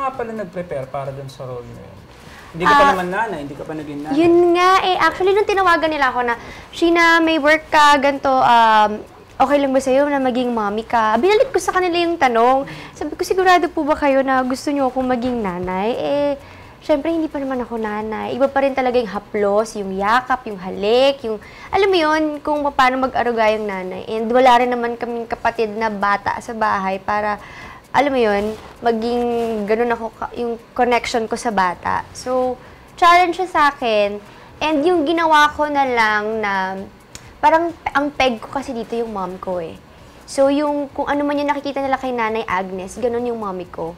nga pala nag-prepare para dun sa role mo yun? Hindi ka pa naman nanay, hindi ka pa naging nanay. Yun nga eh. Actually, nung tinawagan nila ako na, Sheena, may work ka, ganito, okay lang ba sa'yo na maging mommy ka? Binalik ko sa kanila yung tanong. Sabi ko, sigurado po ba kayo na gusto nyo akong maging nanay? Eh, syempre, hindi pa naman ako nanay. Iba pa rin talaga yung haplos, yung yakap, yung halik, yung, alam mo yun, kung paano mag-aruga yung nanay. And wala rin naman kaming kapatid na bata sa bahay para, alam mo yun, maging ganun ako, yung connection ko sa bata. So, challenge siya sa akin. And yung ginawa ko na lang na, parang ang peg ko kasi dito yung mom ko eh. So, yung kung ano man yung nakikita nila kay Nanay Agnes, ganun yung mommy ko.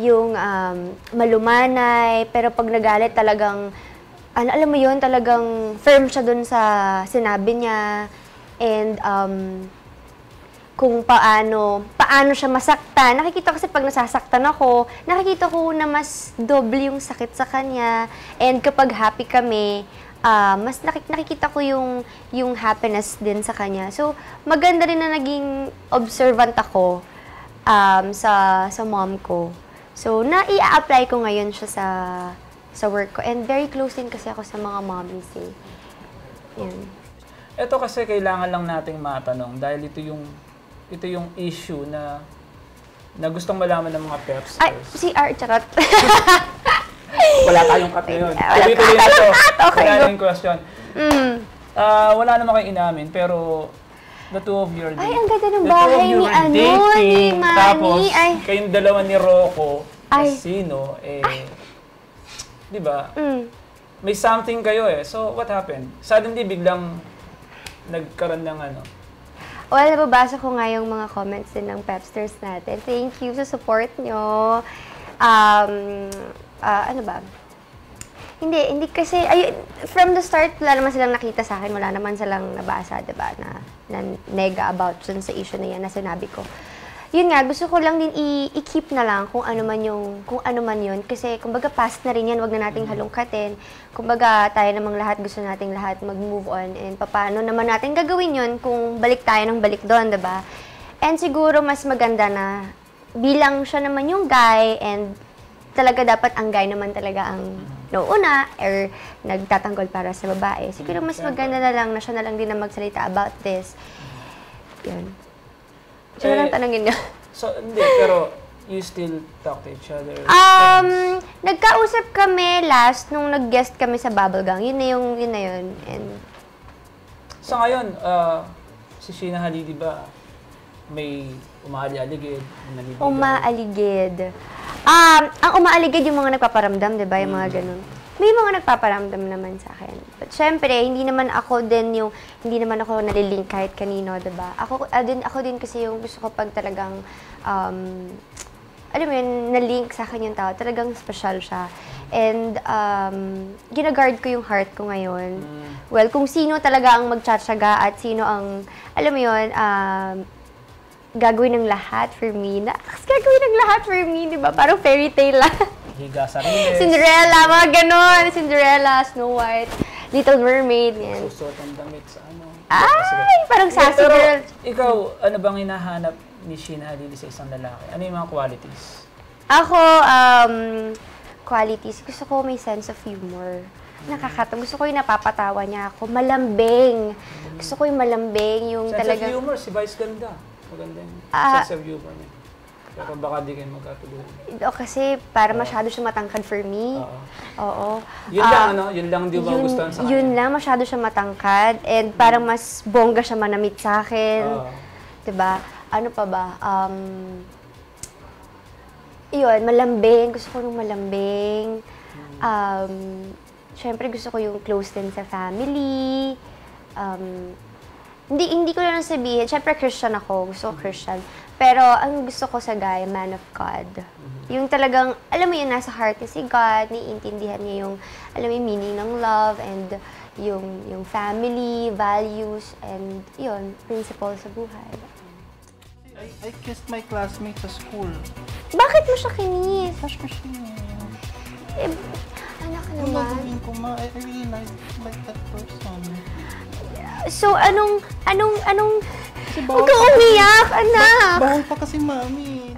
Yung malumanay, pero pag nagalit talagang, alam mo yun, talagang firm siya dun sa sinabi niya. And kung paano siya masaktan. Nakikita ko kasi pag nasasaktan ako, nakikita ko na mas doble yung sakit sa kanya. And kapag happy kami, mas nakikita ko yung happiness din sa kanya. So, maganda rin na naging observant ako sa mom ko. So, i-apply ko ngayon siya sa work ko. And very close din kasi ako sa mga mommies eh. Yan. Ito kasi kailangan lang nating matanong dahil ito yung issue na gustong malaman ng mga peps. Ay, CR, charot. Wala tayong cut ngayon. Tuloy-tuloy na ito. Okay, wala yung question. Wala naman kayo inamin, pero the two of you are dating. Ay, ang ganda ng bahay ni ni Manny. Tapos, kayong dalawa ni Rocco, Casino, di ba? May something kayo eh. So, what happened? Suddenly, biglang nagkaroon ng ano? Well, nababasa ko nga yung mga comments din ng Pepsters natin. Thank you sa support nyo. Ano ba? Hindi kasi, from the start, wala naman silang nakita sa akin, wala naman silang nabasa, diba, na nega about dun sa issue na yan na sinabi ko. Yun nga, gusto ko lang din i-keep na lang kung ano man yun. Kasi, kumbaga, past na rin yan, wag na nating halongkatin. Kumbaga, tayo namang lahat, gusto nating lahat mag-move on. And paano naman natin gagawin yun kung balik tayo ng balik doon, diba? And siguro, mas maganda na bilang siya naman yung guy and talaga dapat ang guy naman talaga ang nauuna or nagtatanggol para sa babae. Siguro mas maganda na lang na siya na lang din na magsalita about this. Yun. Siya na lang tanongin niya. So, hindi, pero you still talk to each other? Nagkausap kami last nung nag-guest kami sa Bubblegang. Yun na yun. And so ngayon, si Sheena Halili ba may umaalig-aligid? Umaaligid. Ang umaaligid yung mga nagpaparamdam, di ba? Yung mga ganun. May mga nagpaparamdam naman sa akin. But syempre, hindi naman ako nalilink kahit kanino, di ba? Ako din kasi yung gusto ko pag talagang, alam mo yun, na-link sa akin yung tao, talagang special siya. And ginaguard ko yung heart ko ngayon. Well, kung sino talaga ang magtsatsaga at sino ang, alam mo yun, gagawin ng lahat for me. Gagawin ng lahat for me, di ba? Parang fairy tale lang. Higa Sarines. Cinderella, mga ganon. Cinderella, Snow White, Little Mermaid. Yan. Susot ang damit sa ano. Ay, parang sassy girl. Ikaw, ano bang hinahanap ni Sheena Halili sa isang lalaki? Ano yung mga qualities? Ako, qualities. Gusto ko may sense of humor. Nakakatawa. Gusto ko yung napapatawa niya ako. Malambing. Gusto ko yung malambing. Yung sense talagang of humor, si Vice ganda. Maganda yung sense of humor niya. Pero baka di kayo magkatuluyan. Kasi para masyado siya matangkad for me. Oo. Yun lang, ano? Yun lang di ba gustuhan sa kanya? Yun lang, masyado siya matangkad. And parang mas bongga siya manamit sa akin. Diba? Ano pa ba? Yun, malambing. Gusto ko nung malambing. Siyempre, gusto ko yung close din sa family. Hindi ko lang sabihin. Siyempre, Christian ako. Gusto ko Christian. Pero, ang gusto ko sa guy, man of God. Yung talagang, alam mo yun, nasa heart niya si God, naiintindihan niya yung, alam mo yung meaning ng love, and yung family, values, and yun, principles sa buhay. I kissed my classmate sa school. Bakit mo siya kinis? Crush ko siya. Anak Yung naman. gagawin ko, ma, I really like that person. So, anong, Kasi huwag kang umiyak, anak! Bawal pa kasi, mami.